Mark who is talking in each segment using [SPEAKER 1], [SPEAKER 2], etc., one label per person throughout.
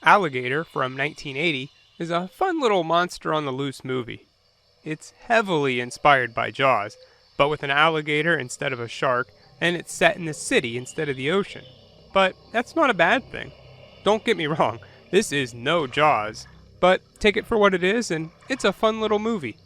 [SPEAKER 1] Alligator from 1980 is a fun little monster on the loose movie. It's heavily inspired by Jaws, but with an alligator instead of a shark, and it's set in the city instead of the ocean. But that's not a bad thing. Don't get me wrong, this is no Jaws, but take it for what it is, and it's a fun little movie.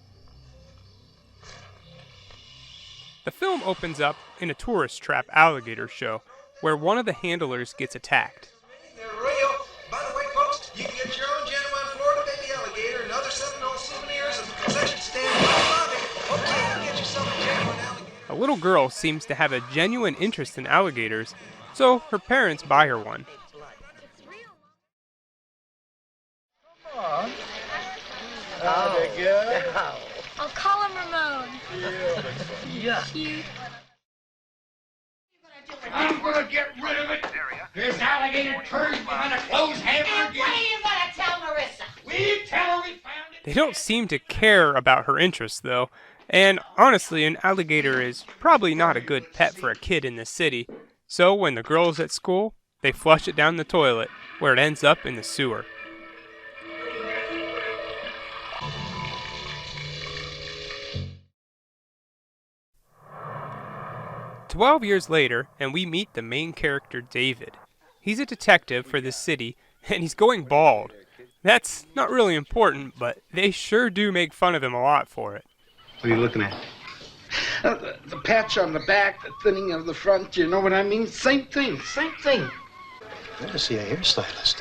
[SPEAKER 1] The film opens up in a tourist trap alligator show, where one of the handlers gets attacked.
[SPEAKER 2] They're real. By the way, folks, you can get your own genuine Florida baby alligator and other Seminole souvenirs at the concession stand in the lobby. Okay, you can get yourself a genuine alligator.
[SPEAKER 1] A little girl seems to have a genuine interest in alligators, so her parents buy her one.
[SPEAKER 2] Come on. Oh, they're good.
[SPEAKER 3] I'll call him Ramon.
[SPEAKER 2] Yeah.
[SPEAKER 3] Cute.
[SPEAKER 4] I'm gonna get rid of it. This alligator turns behind a closed hammer
[SPEAKER 5] And what are you gonna tell Marissa?
[SPEAKER 4] We tell her we found it.
[SPEAKER 1] They don't seem to care about her interests, though, and honestly, an alligator is probably not a good pet for a kid in the city, so when the girl's at school, they flush it down the toilet, where it ends up in the sewer. "12 years later, and we meet the main character, David. He's a detective for this city, and he's going bald. That's not really important, but they sure do make fun of him a lot for it.
[SPEAKER 6] What are you looking at?
[SPEAKER 7] The patch on the back, the thinning of the front, you know what I mean? Same thing, same thing.
[SPEAKER 8] You ought to see a hairstylist.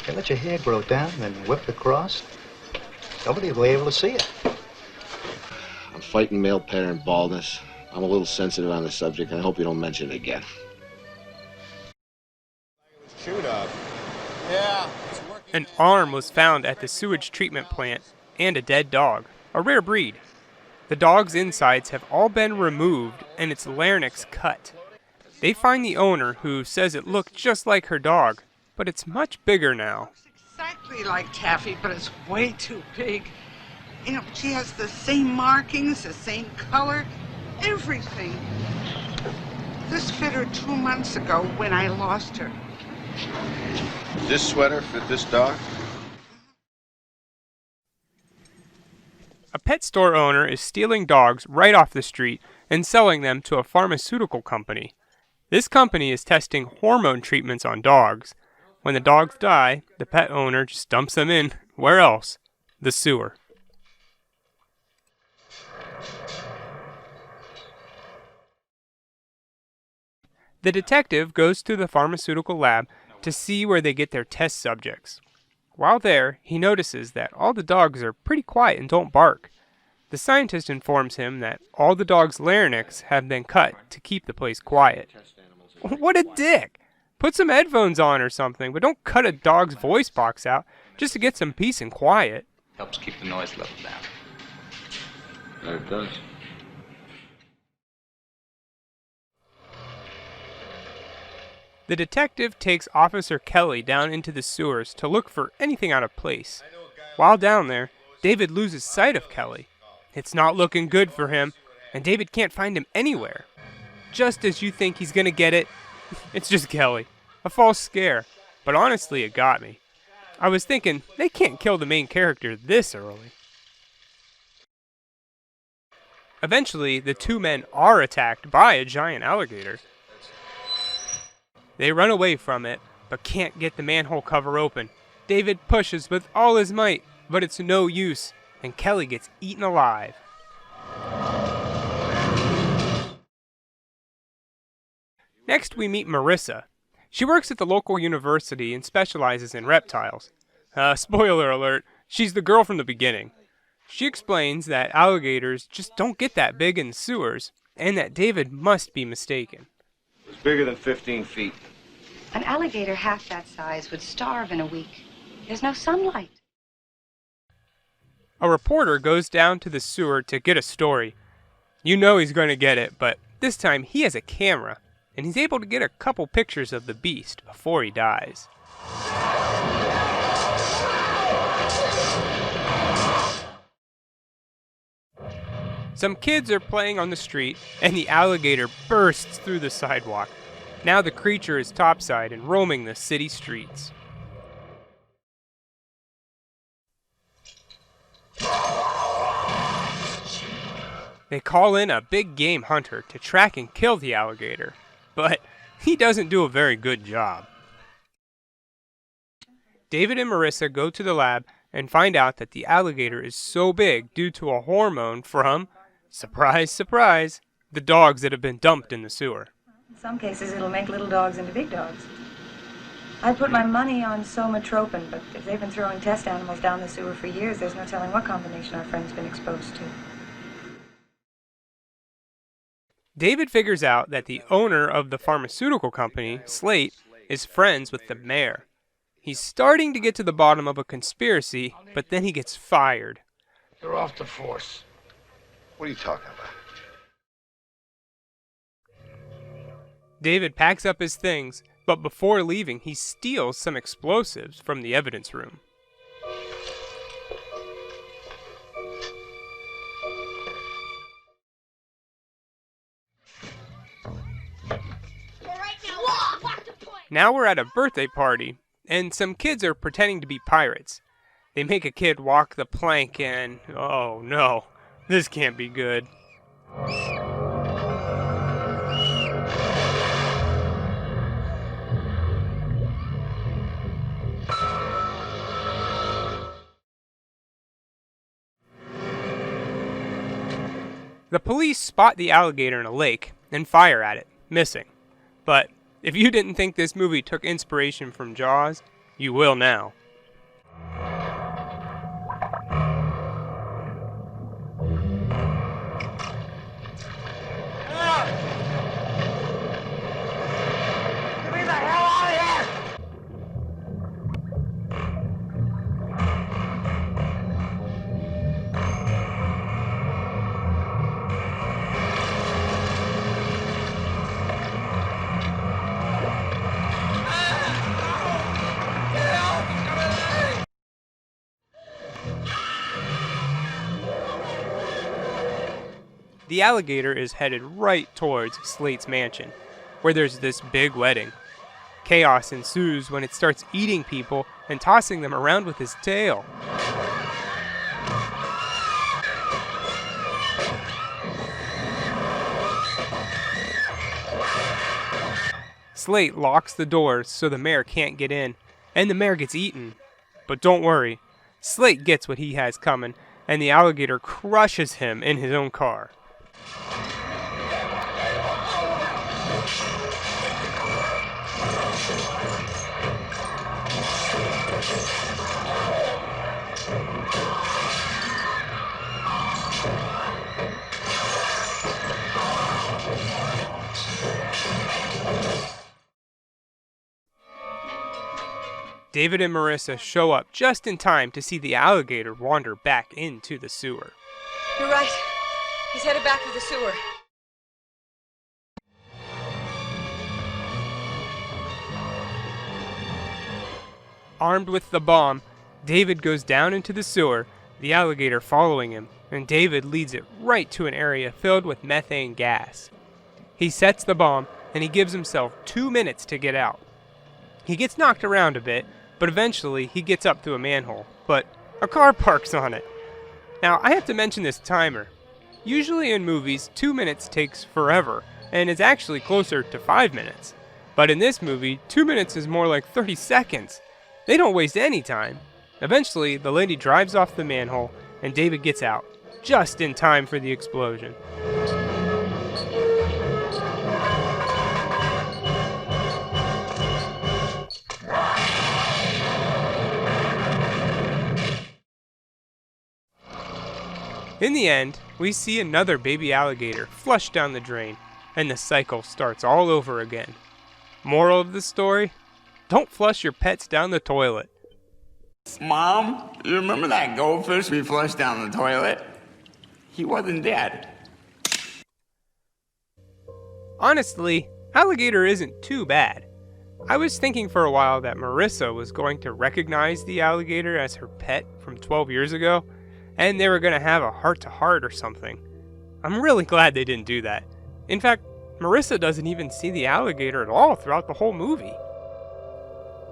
[SPEAKER 8] They let your hair grow down and then whip across. Nobody will be able to see it.
[SPEAKER 9] I'm fighting male pattern baldness. I'm a little sensitive on the subject, and I hope you don't mention it again.
[SPEAKER 2] Chewed up. Yeah.
[SPEAKER 1] An arm was found at the sewage treatment plant, and a dead dog, a rare breed. The dog's insides have all been removed and its larynx cut. They find the owner, who says it looked just like her dog, but it's much bigger now.
[SPEAKER 10] Exactly like Taffy, but it's way too big. You know, she has the same markings, the same color, everything. This fit her 2 months ago when I lost her.
[SPEAKER 9] This sweater fit this dog?
[SPEAKER 1] A pet store owner is stealing dogs right off the street and selling them to a pharmaceutical company. This company is testing hormone treatments on dogs. When the dogs die, the pet owner just dumps them in, where else? The sewer. The detective goes to the pharmaceutical lab to see where they get their test subjects. While there, he notices that all the dogs are pretty quiet and don't bark. The scientist informs him that all the dogs' larynx have been cut to keep the place quiet. What a dick! Put some headphones on or something, but don't cut a dog's voice box out just to get some peace and quiet.
[SPEAKER 11] Helps keep the noise level down.
[SPEAKER 9] It does.
[SPEAKER 1] The detective takes Officer Kelly down into the sewers to look for anything out of place. While down there, David loses sight of Kelly. It's not looking good for him, and David can't find him anywhere. Just as you think he's gonna get it, it's just Kelly. A false scare, but honestly it got me. I was thinking, they can't kill the main character this early. Eventually, the two men are attacked by a giant alligator. They run away from it, but can't get the manhole cover open. David pushes with all his might, but it's no use, and Kelly gets eaten alive. Next, we meet Marissa. She works at the local university and specializes in reptiles. Spoiler alert, she's the girl from the beginning. She explains that alligators just don't get that big in the sewers, and that David must be mistaken.
[SPEAKER 9] It's bigger than 15 feet.
[SPEAKER 12] An alligator half that size would starve in a week. There's no sunlight.
[SPEAKER 1] A reporter goes down to the sewer to get a story. You know he's going to get it, but this time he has a camera, and he's able to get a couple pictures of the beast before he dies. Some kids are playing on the street, and the alligator bursts through the sidewalk. Now the creature is topside and roaming the city streets. They call in a big game hunter to track and kill the alligator, but he doesn't do a very good job. David and Marissa go to the lab and find out that the alligator is so big due to a hormone from, surprise, surprise, the dogs that have been dumped in the sewer.
[SPEAKER 12] In some cases, it'll make little dogs into big dogs. I put my money on somatropin, but if they've been throwing test animals down the sewer for years, there's no telling what combination our friend's been exposed to.
[SPEAKER 1] David figures out that the owner of the pharmaceutical company, Slate, is friends with the mayor. He's starting to get to the bottom of a conspiracy, but then he gets fired.
[SPEAKER 4] You're off the force.
[SPEAKER 9] What are you talking about?
[SPEAKER 1] David packs up his things, but before leaving, he steals some explosives from the evidence room. Now we're at a birthday party, and some kids are pretending to be pirates. They make a kid walk the plank and, oh no, this can't be good. The police spot the alligator in a lake and fire at it, missing. But if you didn't think this movie took inspiration from Jaws, you will now.
[SPEAKER 4] Get me the hell out of here!
[SPEAKER 1] The alligator is headed right towards Slate's mansion, where there's this big wedding. Chaos ensues when it starts eating people and tossing them around with his tail. Slate locks the doors so the mayor can't get in, and the mayor gets eaten. But don't worry, Slate gets what he has coming, and the alligator crushes him in his own car. David and Marissa show up just in time to see the alligator wander back into the sewer.
[SPEAKER 5] You're right. He's headed back to the sewer.
[SPEAKER 1] Armed with the bomb, David goes down into the sewer, the alligator following him, and David leads it right to an area filled with methane gas. He sets the bomb, and he gives himself 2 minutes to get out. He gets knocked around a bit, but eventually he gets up to a manhole, but a car parks on it. Now, I have to mention this timer. Usually in movies, 2 minutes takes forever, and is actually closer to 5 minutes. But in this movie, 2 minutes is more like 30 seconds. They don't waste any time. Eventually, the lady drives off the manhole, and David gets out, just in time for the explosion. In the end, we see another baby alligator flush down the drain, and the cycle starts all over again. Moral of the story? Don't flush your pets down the toilet.
[SPEAKER 11] Mom, you remember that goldfish we flushed down the toilet? He wasn't dead.
[SPEAKER 1] Honestly, alligator isn't too bad. I was thinking for a while that Marissa was going to recognize the alligator as her pet from 12 years ago, and they were going to have a heart-to-heart or something. I'm really glad they didn't do that. In fact, Marissa doesn't even see the alligator at all throughout the whole movie.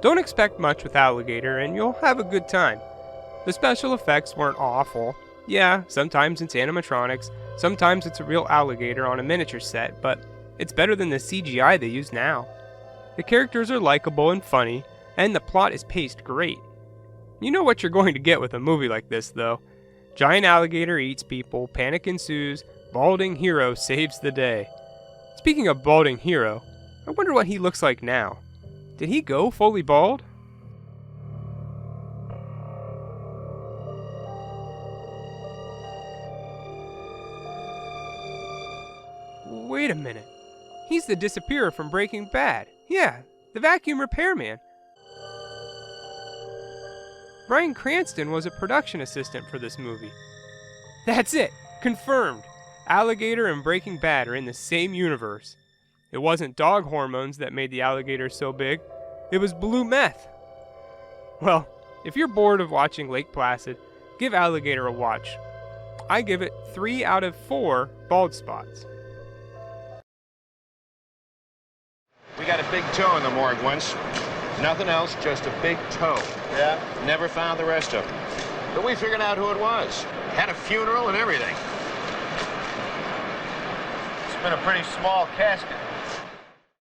[SPEAKER 1] Don't expect much with Alligator and you'll have a good time. The special effects weren't awful. Yeah, sometimes it's animatronics, Sometimes it's a real alligator on a miniature set, but it's better than the CGI they use now. The characters are likable and funny, and the plot is paced great. You know what you're going to get with a movie like this, though. Giant alligator eats people, panic ensues, balding hero saves the day. Speaking of balding hero, I wonder what he looks like now. Did he go fully bald? Wait a minute. He's the disappearer from Breaking Bad. Yeah, the vacuum repairman. Bryan Cranston was a production assistant for this movie. That's it! Confirmed! Alligator and Breaking Bad are in the same universe. It wasn't dog hormones that made the alligator so big. It was blue meth. Well, if you're bored of watching Lake Placid, give Alligator a watch. I give it 3 out of 4 bald spots.
[SPEAKER 6] We got a big toe in the morgue once. Nothing else, just a big toe. Yeah? Never found the rest of them. But we figured out who it was. Had a funeral and everything.
[SPEAKER 13] It's been a pretty small casket.